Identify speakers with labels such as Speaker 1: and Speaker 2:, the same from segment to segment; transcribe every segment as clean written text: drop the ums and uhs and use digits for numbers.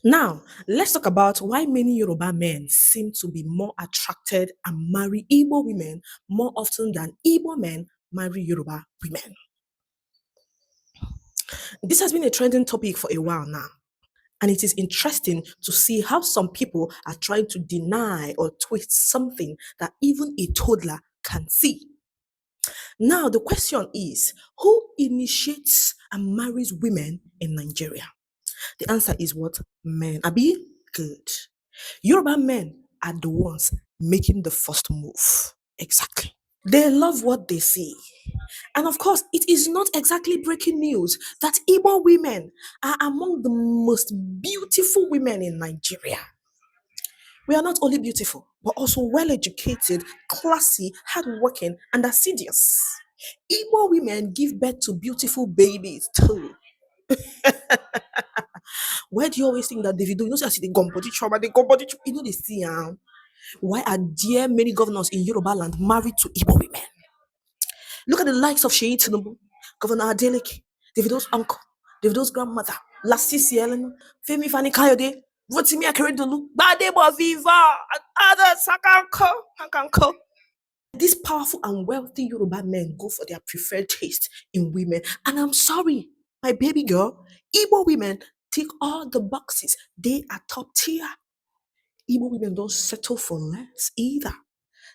Speaker 1: Now, let's talk about why many Yoruba men seem to be more attracted and marry Igbo women more often than Igbo men marry Yoruba women. This has been a trending topic for a while now, and it is interesting to see how some people are trying to deny or twist something that even a toddler can see. Now, the question is, who initiates and marries women in Nigeria? The answer is what? Men. Abi? Good. Yoruba men are the ones making the first move. Exactly. They love what they see. And of course, it is not exactly breaking news that Igbo women are among the most beautiful women in Nigeria. We are not only beautiful, but also well educated, classy, hardworking, and assiduous. Igbo women give birth to beautiful babies too. Why do you always think that Davido, you know, say I see the gun body trauma, the gun body trauma, you know, they see, why are there many governors in Yoruba land married to Igbo women? Look at the likes of Sheyi Tinubu, Governor Adeleke, Davido's uncle, Davido's grandmother, Lasisi Ellen, Femi Fani Kayode, Rotimi Akeredolu, Badebo Viva, and others. I can call. These powerful and wealthy Yoruba men go for their preferred taste in women. And I'm sorry, my baby girl, Igbo women tick all the boxes. They are top tier. Igbo women don't settle for less either.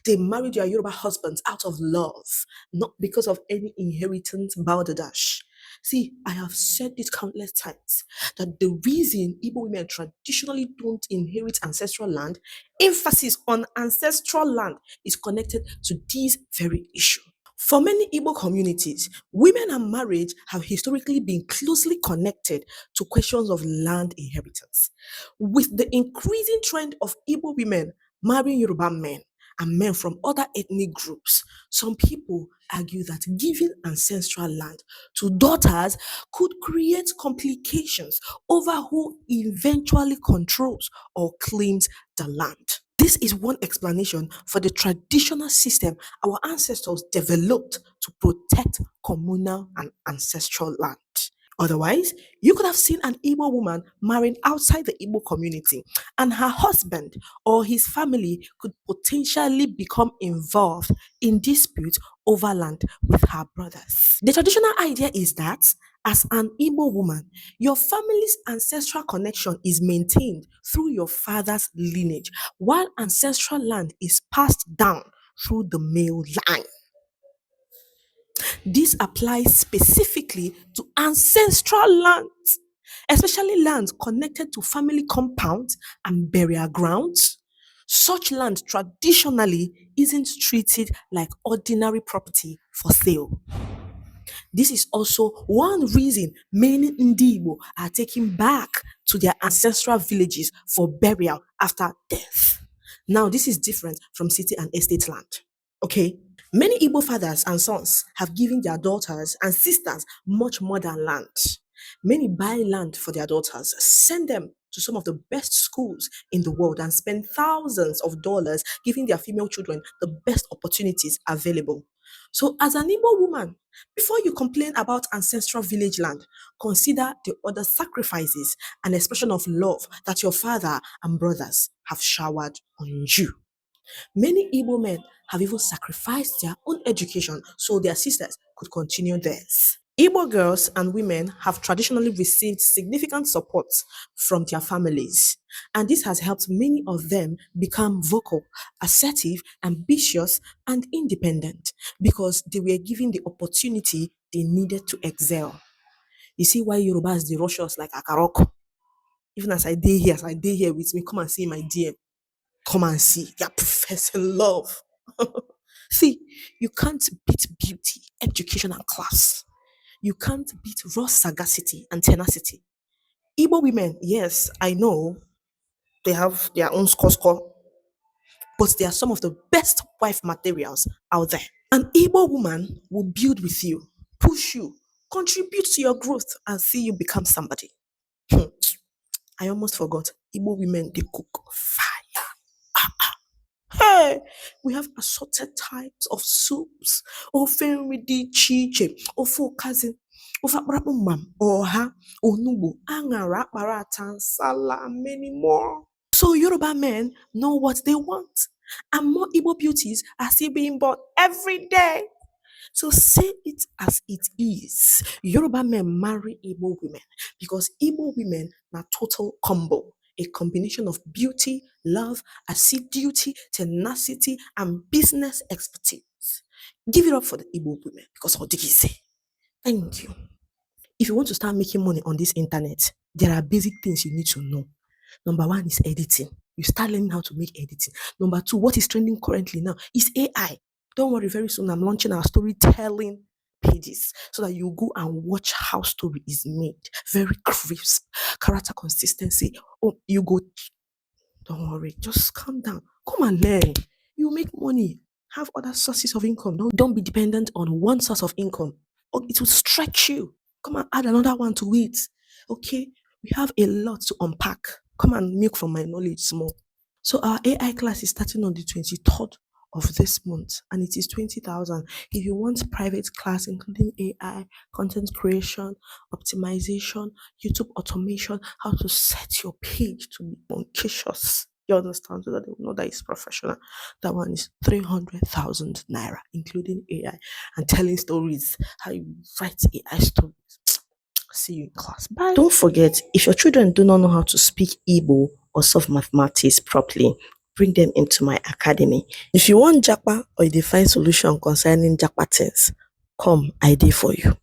Speaker 1: They marry their Yoruba husbands out of love, not because of any inheritance balderdash. See, I have said this countless times that the reason Igbo women traditionally don't inherit ancestral land, emphasis on ancestral land, is connected to this very issue. For many Igbo communities, women and marriage have historically been closely connected to questions of land inheritance. With the increasing trend of Igbo women marrying Yoruba men and men from other ethnic groups, some people argue that giving ancestral land to daughters could create complications over who eventually controls or claims the land. This is one explanation for the traditional system our ancestors developed to protect communal and ancestral land. Otherwise, you could have seen an Igbo woman marrying outside the Igbo community, and her husband or his family could potentially become involved in disputes over land with her brothers. The traditional idea is that as an Igbo woman, your family's ancestral connection is maintained through your father's lineage, while ancestral land is passed down through the male line. This applies specifically to ancestral lands, especially lands connected to family compounds and burial grounds. Such land traditionally isn't treated like ordinary property for sale. This is also one reason many Igbo are taken back to their ancestral villages for burial after death. Now, this is different from city and estate land. Okay? Many Igbo fathers and sons have given their daughters and sisters much more than land. Many buy land for their daughters, send them to some of the best schools in the world, and spend thousands of dollars giving their female children the best opportunities available. So, as an Igbo woman, before you complain about ancestral village land, consider the other sacrifices and expression of love that your father and brothers have showered on you. Many Igbo men have even sacrificed their own education so their sisters could continue theirs. Igbo girls and women have traditionally received significant support from their families, and this has helped many of them become vocal, assertive, ambitious, and independent because they were given the opportunity they needed to excel. You see why Yorubas they rush us like Akarok. Even as I did here with me, come and see my DM. Come and see. They are professing love. See, you can't beat beauty, education, and class. You can't beat raw sagacity and tenacity. Igbo women, yes, I know they have their own score, but they are some of the best wife materials out there. An Igbo woman will build with you, push you, contribute to your growth, and see you become somebody. I almost forgot. Igbo women, they cook fire. Hey, we have assorted types of soups, ofe nri dị iche iche, ofe okazi. ofe akpụrụakpụ ọha, onugbo, aṅara, akpara, nsala, and many more. So Yoruba men know what they want, and more Igbo beauties are still being born every day. So say it as it is. Yoruba men marry Igbo women because Igbo women are total combo. A combination of beauty, love, assiduity, tenacity, and business expertise. Give it up for the Igbo women because what did he say? Thank you. If you want to start making money on this internet, there are basic things you need to know. Number one is editing. You start learning how to make editing. Number two, what is trending currently now is AI. Don't worry, very soon I'm launching our storytelling pages so that you go and watch how story is made. Very crisp, character consistency. Oh, you go. Don't worry, just calm down. Come and learn. You make money. Have other sources of income. Don't be dependent on one source of income. Or it will stretch you. Come and add another one to it. Okay? We have a lot to unpack. Come and milk from my knowledge small. So our AI class is starting on the 23rd of this month and it is 20,000. If you want private class including AI, content creation, optimization, YouTube automation, how to set your page to be unconscious. You understand so that they will know that it's professional. That one is 300,000 naira, including AI and telling stories, how you write AI stories. See you in class. Bye. Don't forget, if your children do not know how to speak Igbo or solve mathematics properly, bring them into my academy. If you want Japa or you find solution concerning Japa things, come, I did for you.